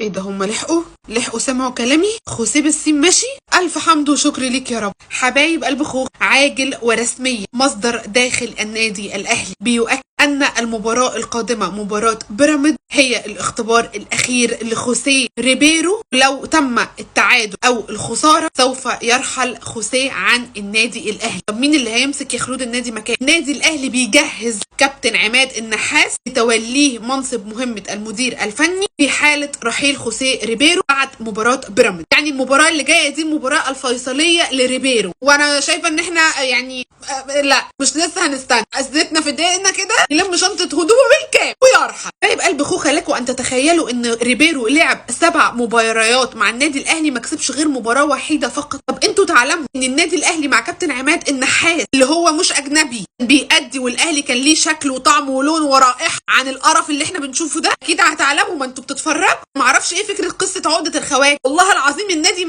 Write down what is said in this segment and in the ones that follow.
ايه ده، هم لحقوا سمعوا كلامي. خوسيه بالسين ماشي. الف حمد وشكر ليك يا رب. حبايب قلب خوخ، عاجل ورسمي مصدر داخل النادي الاهلي بيؤكد ان المباراة القادمة مباراة بيراميدز هي الاختبار الاخير لخوسيه ريبيرو. لو تم التعادل او الخسارة سوف يرحل خوسيه عن النادي الاهلي. طب مين اللي هيمسك يا خلود النادي مكان؟ النادي الاهلي بيجهز كابتن عماد النحاس لتوليه منصب مهمة المدير الفني في حالة رحيل خوسيه ريبيرو بعد مباراة بيراميدز. يعني المباراة اللي جاية دي المباراة الفيصلية لريبيرو، وانا شايفة ان احنا يعني لا مش لسه هنستنى، اسدتنا في دقيقنا كده يلم شنطة هدومه بالكامل ويرحل. طيب قلب خوخة، لكم ان تتخيلوا ان ريبيرو لعب 7 مباريات مع النادي الاهلي ما كسبش غير مباراة وحيدة فقط. طب انتوا تعلموا ان النادي الاهلي مع كابتن عماد النحاس اللي هو مش اجنبي بيأدي، والاهلي كان ليه شكل وطعم ولون ورائحة عن القرف اللي احنا بنشوفه ده. اكيد هتعلموا، ما انتوا بتتفرجوا. ما اعرفش ايه فكرة قصة عقدة الخواجة. والله العظيم النادي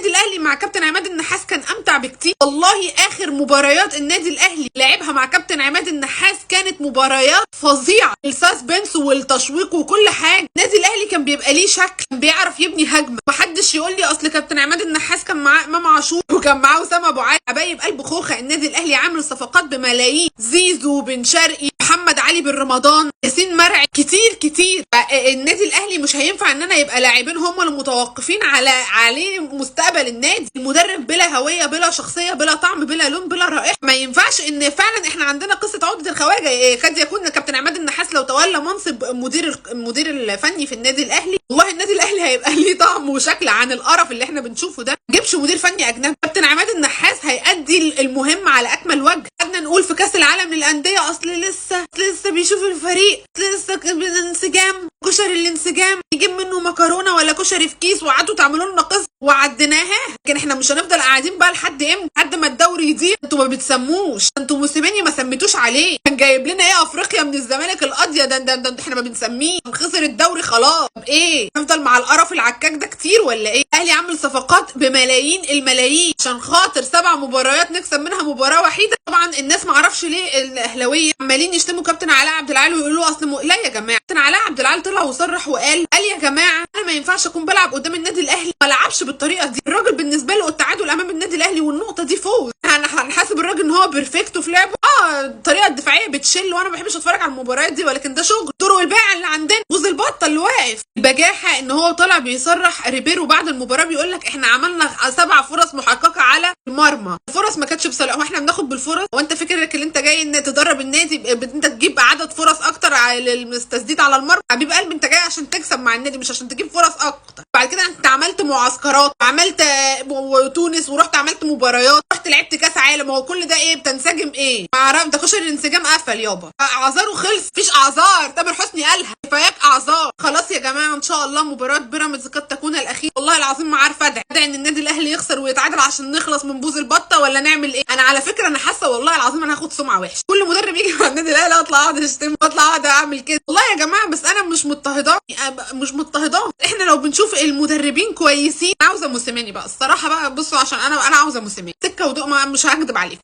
الاهلي مع كابتن عماد النحاس كان امتع بكتير. والله اخر مباريات النادي الاهلي لعبها مع كابتن عماد النحاس كانت مباريات فظيعه، السسبنس والتشويق وكل حاجه. النادي الاهلي كان بيبقى ليه شكل، كان بيعرف يبني هجمه. محدش يقول لي اصل كابتن عماد النحاس كان معاه امام عاشور وكان معاه اسامه ابو علي. حبايب قلب خوخه، النادي الاهلي عامل صفقات بملايين، زيزو، بن شرقي، محمد علي بن رمضان، ياسين مرعي، كتير. النادي الاهلي مش هينفع ان انا يبقى لاعبين هم المتوقفين عليه مستقبل النادي. المدرب بلا هويه، بلا شخصيه، بلا طعم، بلا لون، بلا رائحه. ما ينفعش ان فعلا احنا عندنا قصه عقده الخواجه. قد يكون كابتن عماد النحاس لو تولى منصب المدير الفني في النادي الاهلي، والله النادي الاهلي هيبقى ليه طعم وشكل عن القرف اللي احنا بنشوفه ده. ما جيبش مدير فني اجنبي. كابتن عماد النحاس هيأدي المهم على اكمل وجه. قعدنا نقول في كاس العالم للانديه اصل لسه بيشوف الفريق، لسه الانسجام، كشري الانسجام، يجيب منه مكرونه ولا كشري في كيس وقعدوا تعملوا لنا قصه وعديناها. لكن احنا مش هنفضل قاعدين بقى لحد امتى؟ لحد ما الدوري يضيع. انتوا ما بتسموش، انتوا موسيماني ما سميتوش عليه. كان جايب لنا ايه افريقيا من الزمالك القاضيه ده احنا ما بنسميه. خسر الدوري خلاص. طب ايه، نفضل مع القرف العكاك ده كتير ولا ايه؟ الاهلي عامل صفقات بملايين الملايين عشان خاطر 7 مباريات نكسب منها مباراه وحيده. طبعا الناس ما اعرفش ليه الاهلاويه عمالين يشتموا كابتن علاء عبد العال ويقولوا اصل لا يا جماعه. كابتن علاء عبد العال طلع وصرح وقال يا جماعه انا ما ينفعش اكون بلعب قدام النادي الاهلي ما لعبش بالطريقه دي. الراجل بالنسبه له التعادل امام النادي الاهلي والنقطه دي فوز. هنحاسب الراجل ان هو بيرفكتو في لعبه. الطريقه الدفاعيه بتشل، وانا ما بحبش اتفرج على المباريات دي، ولكن ده شغل. طرق الباعة اللي عندنا، جوز البطه اللي واقف. البجاحه ان هو طالع بيصرح ريبيرو بعد المباراه بيقول لك احنا عملنا 7 فرص محققه على المرمى. الفرص ما كانتش بصالح، واحنا بناخد بالفرص. وانت فكرك ان انت جاي ان تدرب النادي انت تجيب عدد فرص اكتر على التسديد على المرمى؟ حبيب قلبي انت جاي عشان تكسب مع النادي مش عشان تجيب فرص اكتر. بعد كده انت عملت معسكرات، عملت تونس، ورحت عملت مباريات، رحت لعبت كاس عالم. هو كل ده ايه؟ بتنسجم ايه؟ ما اعرف. ده كشري الانسجام قفل يابا، اعذاره خلص. مفيش اعذار، تامر حسني قالها كفاياك اعذار. خلاص يا جماعه ان شاء الله مباراه بيراميدز قد تكون الاخيره. والله العظيم ما عارفه ادعي ان النادي الاهلي يخسر ويتعادل عشان نخلص من بوز البطه، ولا نعمل ايه؟ انا على فكره انا حاسه والله العظيم انا هاخد سمعه وحشه. كل مدرب يجي مع النادي الاهلي اطلع اقعد اشتم، اطلع اقعد اعمل كده. والله يا جماعه بس انا مش مضطهدات. احنا لو بنشوف المدربين كويسين. عاوزه موسيماني بقى الصراحه بقى. بصوا عشان انا عاوزه موسيماني سكه ودق، مش هكدب عليكم.